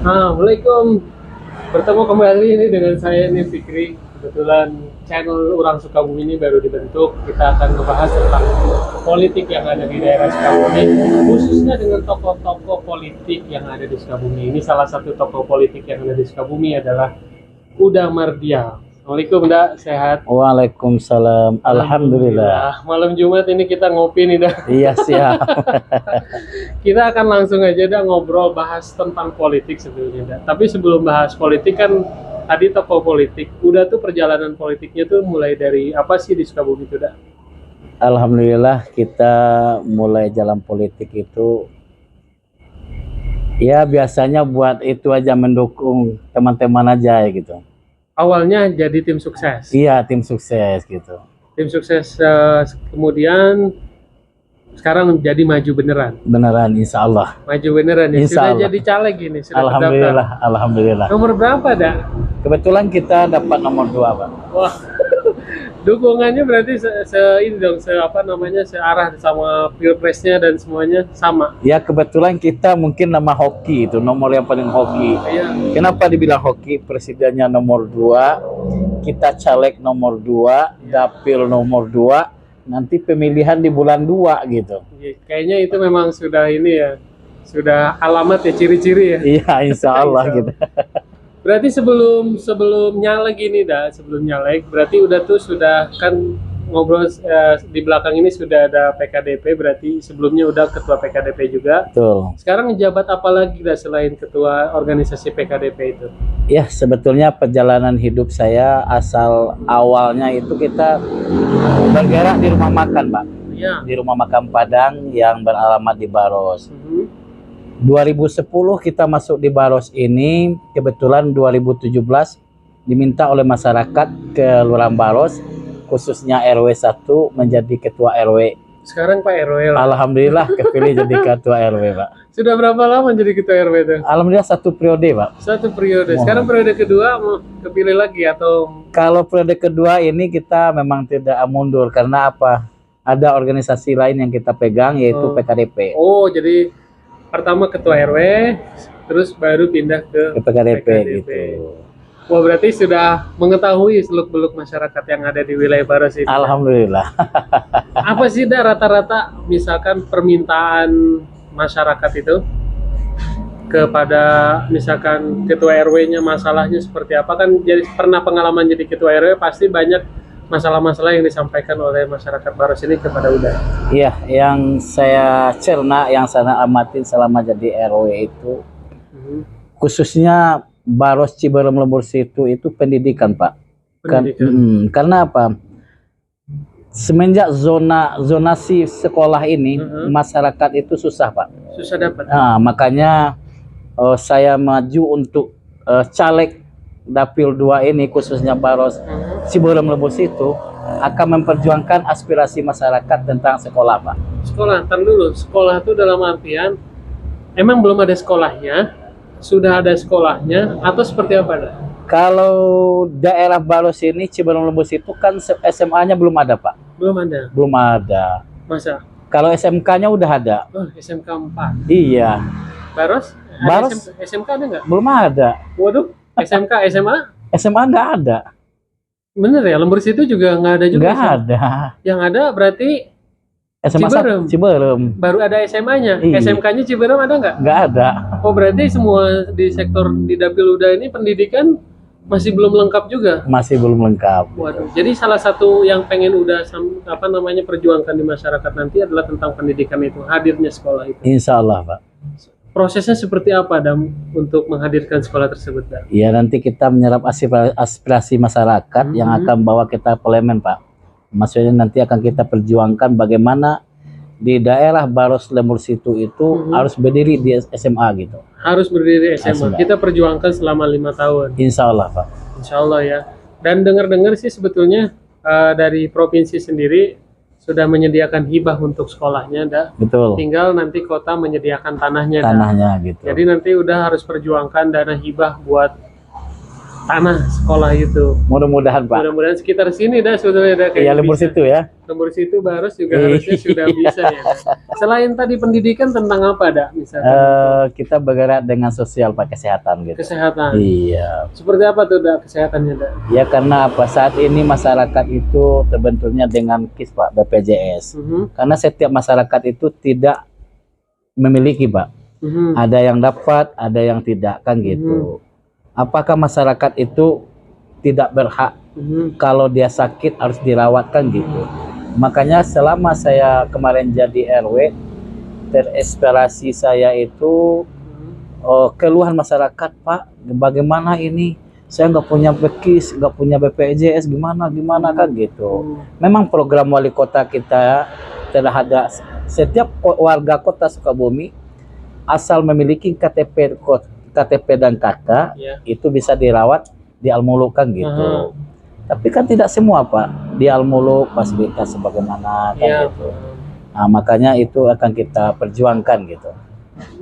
Assalamualaikum. Bertemu kembali ini dengan saya nih Fikri. Kebetulan channel Orang Sukabumi ini baru dibentuk. Kita akan membahas tentang politik yang ada di daerah Sukabumi, khususnya dengan tokoh-tokoh politik yang ada di Sukabumi. Ini salah satu tokoh politik yang ada di Sukabumi adalah Uda Mardial. Assalamualaikum, Dak. Sehat? Waalaikumsalam. Alhamdulillah. Malam Jumat ini kita ngopi nih, Dak. Iya, siap. Kita akan langsung aja dah ngobrol bahas tentang politik sebelumnya dah. Tapi sebelum bahas politik kan tadi tokoh politik. Udah tuh perjalanan politiknya tuh mulai dari apa sih di Sukabumi itu dah? Alhamdulillah kita mulai jalan politik itu ya biasanya buat itu aja, mendukung teman-teman aja gitu. Awalnya jadi tim sukses. Iya, tim sukses gitu. Tim sukses kemudian sekarang jadi maju beneran. Beneran, insya Allah. Maju beneran ya. Insya Sudah Allah. jadi caleg ini, sudah Alhamdulillah, terdaftar. alhamdulillah. Nomor berapa dah? Kebetulan kita dapat nomor 2, Pak. Wah. Dukungannya berarti ini dong, apa namanya, searah sama pilpresnya dan semuanya sama. Ya kebetulan kita mungkin nama hoki itu, nomor yang paling hoki. Iya. Kenapa dibilang hoki? Presidennya nomor 2, kita caleg nomor 2, dapil nomor 2, nanti pemilihan di bulan 2 gitu. Kayaknya itu memang sudah ini ya, sudah alamat ya, ciri-ciri ya. Iya, insya Allah Insya gitu. Berarti sebelum nyalek ini dah, sebelum nyalek berarti udah tuh sudah kan ngobrol di belakang ini sudah ada PKDP, berarti sebelumnya udah ketua PKDP juga. Betul. Sekarang jabat apa lagi dah selain ketua organisasi PKDP itu? Ya sebetulnya perjalanan hidup saya asal awalnya itu kita bergerak di rumah makan, Pak. Iya. Di rumah makan Padang yang beralamat di Baros. 2010 kita masuk di Baros ini, kebetulan 2017 diminta oleh masyarakat ke Kelurahan Baros, khususnya RW 1 menjadi ketua RW. Sekarang Pak RW lah. Alhamdulillah kepilih jadi ketua RW, Pak. Sudah berapa lama jadi ketua RW itu? Alhamdulillah 1 periode, Pak. 1 periode. Sekarang periode kedua mau kepilih lagi atau? Kalau periode kedua ini kita memang tidak mundur karena apa? Ada organisasi lain yang kita pegang yaitu PKDP. Oh, jadi pertama ketua RW, terus baru pindah ke PKDP gitu. Wah, berarti sudah mengetahui seluk-beluk masyarakat yang ada di wilayah Baros ini. Alhamdulillah. Apa sih dah rata-rata misalkan permintaan masyarakat itu kepada misalkan ketua RW-nya, masalahnya seperti apa? Kan jadi pernah pengalaman jadi ketua RW pasti banyak masalah-masalah yang disampaikan oleh masyarakat Baros ini kepada Uda. Iya, yang saya cerna, yang saya amatin selama jadi RW itu, khususnya Baros Ciberem Lembur Situ itu pendidikan, Pak. Karena apa? Semenjak zonasi sekolah ini, masyarakat itu susah, Pak. Susah dapat. Nah, makanya saya maju untuk caleg Dapil 2 ini, khususnya Baros Ciberem Lembur Situ, akan memperjuangkan aspirasi masyarakat tentang sekolah, Pak. Sekolah, ntar dulu. Sekolah itu dalam artian emang belum ada sekolahnya, sudah ada sekolahnya, atau seperti apa dah? Kalau daerah Baros ini, Ciberem Lembur Situ kan SMA-nya belum ada, Pak. Belum ada. Belum ada. Masa? Kalau SMK-nya udah ada. Oh, SMK 4. Iya. Baros? Baros SMK ada nggak? belum ada. Waduh, SMK, SMA? SMA nggak ada. Bener ya, Lembur Situ juga nggak ada juga. Nggak ada. Yang ada berarti SMA Ciberem. Ciberem. Baru ada SMA-nya. Iya. SMK-nya Ciberem ada nggak? Nggak ada. Oh, berarti semua di sektor di Dapil Uda ini pendidikan masih belum lengkap juga. Masih belum lengkap. Waduh, jadi salah satu yang pengen Uda perjuangkan di masyarakat nanti adalah tentang pendidikan itu, hadirnya sekolah itu. Insya Allah, Pak. Prosesnya seperti apa Dam untuk menghadirkan sekolah tersebut, Dam? Ya nanti kita menyerap aspirasi masyarakat yang akan bawa kita parlemen, Pak. Maksudnya nanti akan kita perjuangkan bagaimana di daerah Baros Lembur Situ itu harus berdiri di SMA gitu. Harus berdiri SMA. Kita perjuangkan selama 5 tahun. Insya Allah, Pak. Insya Allah ya. Dan dengar-dengar sih sebetulnya dari provinsi sendiri sudah menyediakan hibah untuk sekolahnya, dah. Betul. Tinggal nanti kota menyediakan tanahnya. Tanahnya gitu. Jadi nanti udah harus perjuangkan dana hibah buat tanah sekolah itu. Mudah-mudahan Pak. Mudah-mudahan sekitar sini dah sudah ada kayak Iya, lembur bisa. situ ya. Lembur situ Baros juga harusnya sudah bisa ya. Dak. Selain tadi pendidikan tentang apa dak misalkan? Kita bergerak dengan sosial Pak, kesehatan gitu. Kesehatan. Iya. Seperti apa tuh dak kesehatannya dak? Ya karena apa, saat ini masyarakat itu terbenturnya dengan KIS Pak, BPJS. Karena setiap masyarakat itu tidak memiliki Pak. Ada yang dapat, ada yang tidak kan gitu. Apakah masyarakat itu tidak berhak kalau dia sakit harus dirawat kan gitu. Makanya selama saya kemarin jadi RW, terinspirasi saya itu keluhan masyarakat Pak, bagaimana ini saya nggak punya BKIS, nggak punya BPJS, gimana kan gitu. Memang program wali kota kita telah ada, setiap warga kota Sukabumi asal memiliki KTP dan KK itu bisa dirawat di Al-Muluk kan gitu. Tapi kan tidak semua Pak di Al-Muluk fasilitas sebagaimana kan gitu. Nah, makanya itu akan kita perjuangkan gitu.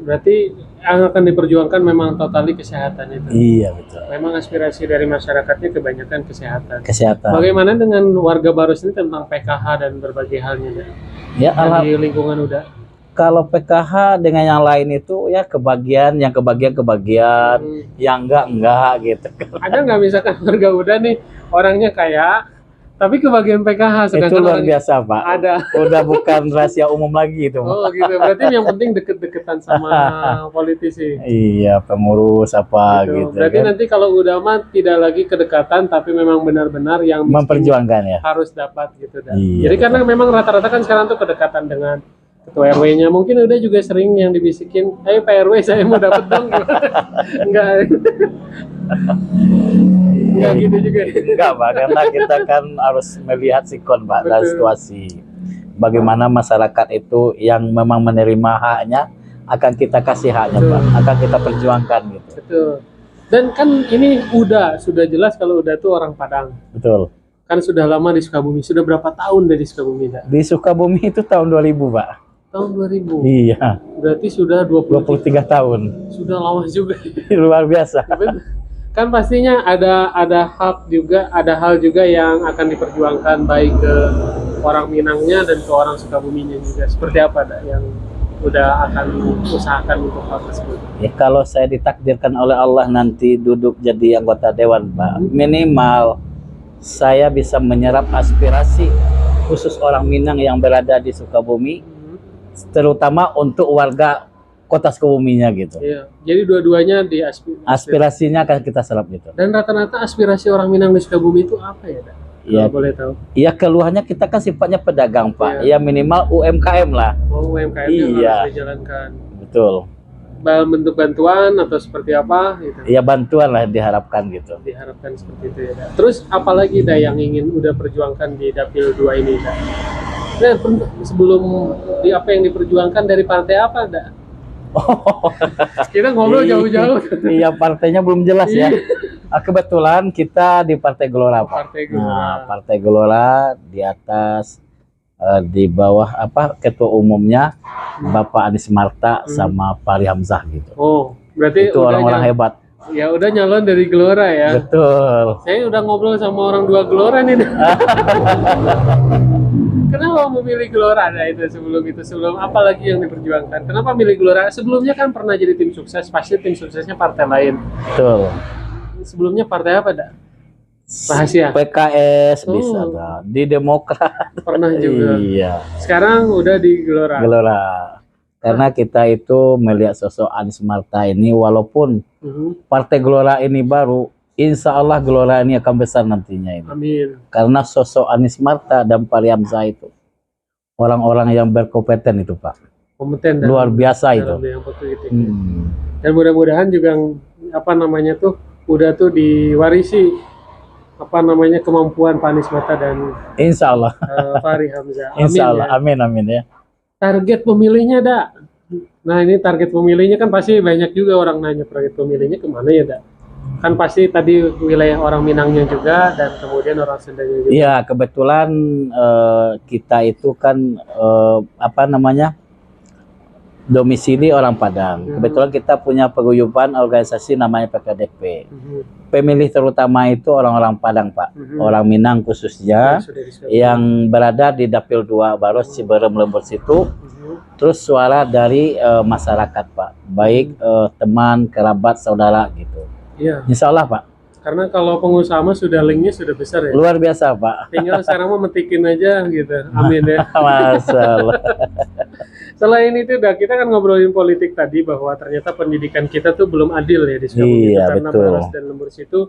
Berarti yang akan diperjuangkan memang totali kesehatan itu. Iya betul. Memang aspirasi dari masyarakatnya kebanyakan kesehatan. Kesehatan. Bagaimana dengan warga Baros ini tentang PKH dan berbagai halnya dak? Ya Di lingkungan udah. Kalau PKH dengan yang lain itu ya kebagian, yang kebagian, yang enggak gitu. Ada nggak misalkan warga udah nih orangnya kaya, tapi kebagian PKH Itu luar biasa Pak. Ada. Udah bukan rahasia umum lagi itu. Oh gitu. Berarti yang penting deket-deketan sama politisi. Iya, pengurus apa gitu. Berarti kan? nanti kalau udah mah tidak lagi kedekatan, tapi memang benar-benar yang memperjuangkan ya. harus dapat gitu. Iya, jadi karena memang rata-rata kan sekarang tuh kedekatan dengan ketua RW-nya, mungkin udah juga sering yang dibisikin, ayo Pak RW saya mau dapat dong. Enggak. Enggak gitu juga. Enggak Pak, karena kita kan harus melihat sikon Pak dan situasi. Bagaimana masyarakat itu yang memang menerima haknya akan kita kasih haknya Pak, akan kita perjuangkan gitu. Betul. Dan kan ini sudah jelas kalau udah tuh orang Padang. Betul. Kan sudah lama di Sukabumi. Sudah berapa tahun dari Sukabumi dak? Di Sukabumi itu tahun 2000 Pak. Tahun 2000. Iya. Berarti sudah 23 tahun. Sudah lama juga. Luar biasa. Kan pastinya ada hak juga, ada hal juga yang akan diperjuangkan baik ke orang Minangnya dan ke orang Sukabuminya juga. Seperti apa yang udah akan usahakan untuk hal tersebut? Ya kalau saya ditakdirkan oleh Allah nanti duduk jadi anggota dewan Pak, minimal saya bisa menyerap aspirasi khusus orang Minang yang berada di Sukabumi, terutama untuk warga kota Sukabuminya gitu. Iya. Jadi dua-duanya di aspirasinya akan kita serap gitu. Dan rata-rata aspirasi orang Minang di Sukabumi itu apa ya, Dak? Iya. Boleh tahu? Iya, keluhannya kita kan sifatnya pedagang Pak. Iya, minimal UMKM lah. Oh, UMKM yang harus dijalankan. Betul. Bentuk bantuan atau seperti apa gitu? Iya, bantuan lah diharapkan gitu. Diharapkan seperti itu ya, Dak. Terus apalagi Dak yang ingin udah perjuangkan di Dapil 2 ini, Dak? Nah, sebelum di apa yang diperjuangkan dari partai apa, Dak? Oh. Kita ngobrol jauh-jauh. Iya, partainya belum jelas ya. Kebetulan kita di Partai Gelora Pak. Partai Gelora. Nah, Partai Gelora di atas, di bawah apa ketua umumnya Bapak Anies Marta sama Fahri Hamzah gitu. Oh, berarti itu orang-orang hebat. Ya udah nyalon dari Gelora ya. Betul. Saya udah ngobrol sama orang 2 Gelora nih. Kenapa memilih Gelora? Nah itu sebelum apa lagi yang diperjuangkan? Kenapa milih Gelora? Sebelumnya kan pernah jadi tim sukses, pasti tim suksesnya partai lain. Betul. Sebelumnya partai apa, Dak? Rahasia. PKS bisa Dak. Di Demokrat. Pernah juga. Iya. Sekarang udah di Gelora. Gelora. Karena kita itu melihat sosok Anies Marta ini, walaupun Partai Gelora ini baru, insya Allah Gelora ini akan besar nantinya ini. Amin. Karena sosok Anies Marta dan Fahri Hamzah itu orang-orang yang berkompeten itu Pak. Kompeten. Luar biasa itu. Dan mudah-mudahan juga apa namanya tuh udah tuh diwarisi apa namanya kemampuan Pak Anies Marta dan insya Allah Fahri Hamzah. Amin, insya Allah. ya. Amin ya. Target pemilihnya, Dak. Nah ini target pemilihnya kan pasti banyak juga orang nanya target pemilihnya kemana ya, Dak? Kan pasti tadi wilayah orang Minangnya juga dan kemudian orang Sundanya juga. Iya, kebetulan kita itu kan apa namanya domisili orang Padang. Kebetulan kita punya paguyuban organisasi namanya PKDP. Pemilih terutama itu orang-orang Padang, Pak. Orang Minang khususnya yang berada di Dapil 2 Baros Ciberem Lembur situ. Terus suara dari masyarakat, Pak. Baik teman, kerabat, saudara gitu. Iya. Insya Allah, Pak. Karena kalau pengusaha mah sudah linknya sudah besar ya. Luar biasa, Pak. Tinggal sekarang mau metikin aja gitu. Amin ya. Masalah. Selain itu udah kita kan ngobrolin politik tadi bahwa ternyata pendidikan kita tuh belum adil ya di Sukabumi Iya, karena betul. Baros dan Lembur situ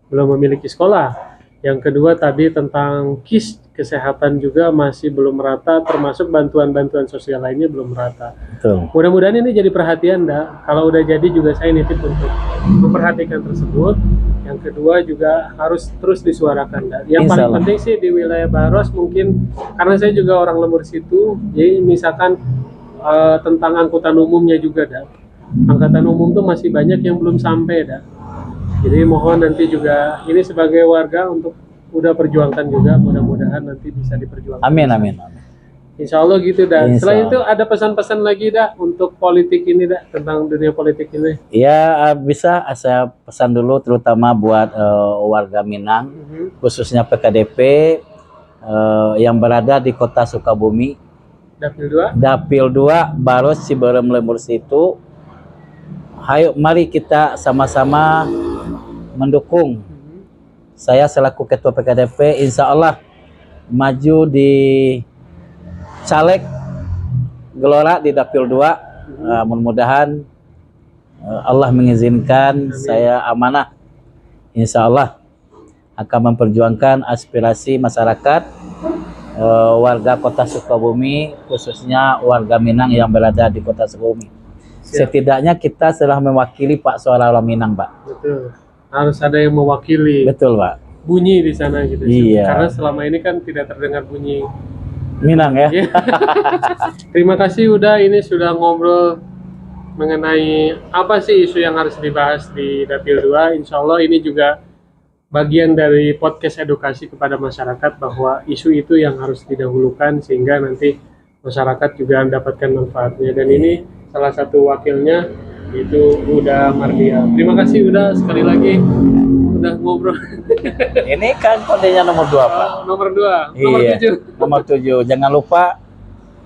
belum memiliki sekolah. Yang kedua tadi tentang KIS kesehatan juga masih belum merata, termasuk bantuan-bantuan sosial lainnya belum merata. Betul. Mudah-mudahan ini jadi perhatian, Dak. Kalau udah jadi juga saya nitip untuk memperhatikan tersebut. Yang kedua juga harus terus disuarakan, Dak. Yang Insya paling Allah. penting sih di wilayah Baros mungkin karena saya juga orang Lembur situ, jadi misalkan tentang angkutan umumnya juga, Dak. Angkutan umum tuh masih banyak yang belum sampai, Dak. Jadi mohon nanti juga ini sebagai warga untuk udah perjuangkan juga, mudah-mudahan nanti bisa diperjuangkan. Amin, amin, amin. Insya Allah gitu, Dak. Insya Selain Allah. itu ada pesan-pesan lagi, Dak, untuk politik ini, Dak, tentang dunia politik ini. Ya, bisa saya pesan dulu terutama buat warga Minang, khususnya PKDP yang berada di kota Sukabumi, Dapil 2. Dapil 2 Baros Ciberem Lembur situ. Hayo mari kita sama-sama mendukung. Saya selaku ketua PKDP insya Allah maju di caleg Gelora di Dapil 2. Mudah-mudahan Allah mengizinkan saya amanah. Insya Allah akan memperjuangkan aspirasi masyarakat warga kota Sukabumi, khususnya warga Minang yang berada di kota Sukabumi. Setidaknya kita telah mewakili Pak suara orang Minang, Pak. Betul. Harus ada yang mewakili. Betul, Pak. Bunyi di sana gitu. Iya. Karena selama ini kan tidak terdengar bunyi Minang ya. Iya. Terima kasih ini sudah ngobrol mengenai apa sih isu yang harus dibahas di Dapil 2. Insya Allah ini juga bagian dari podcast edukasi kepada masyarakat bahwa isu itu yang harus didahulukan sehingga nanti masyarakat juga mendapatkan manfaatnya. Dan ini salah satu wakilnya itu Uda Mardia. Terima kasih Uda sekali lagi udah ngobrol. Ini kan kodenya nomor 2, Pak. Nomor 2, nomor Iya, 7. nomor 7. Jangan lupa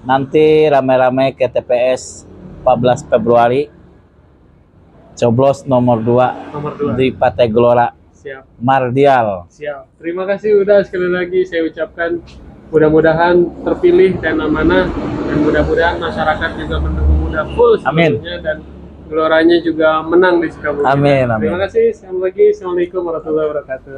nanti ramai-ramai ke TPS 14 Februari. Coblos nomor 2 Nomor 2. di Partai Gelora. Siap. Mardial. Siap. Terima kasih Uda sekali lagi saya ucapkan mudah-mudahan terpilih dan amanah dan mudah-mudahan masyarakat juga mendukung Uda full Amin. seluruhnya dan Geloranya juga menang di Sukabumi. Amin, amin. Terima kasih. Sekali lagi. Assalamualaikum warahmatullahi wabarakatuh.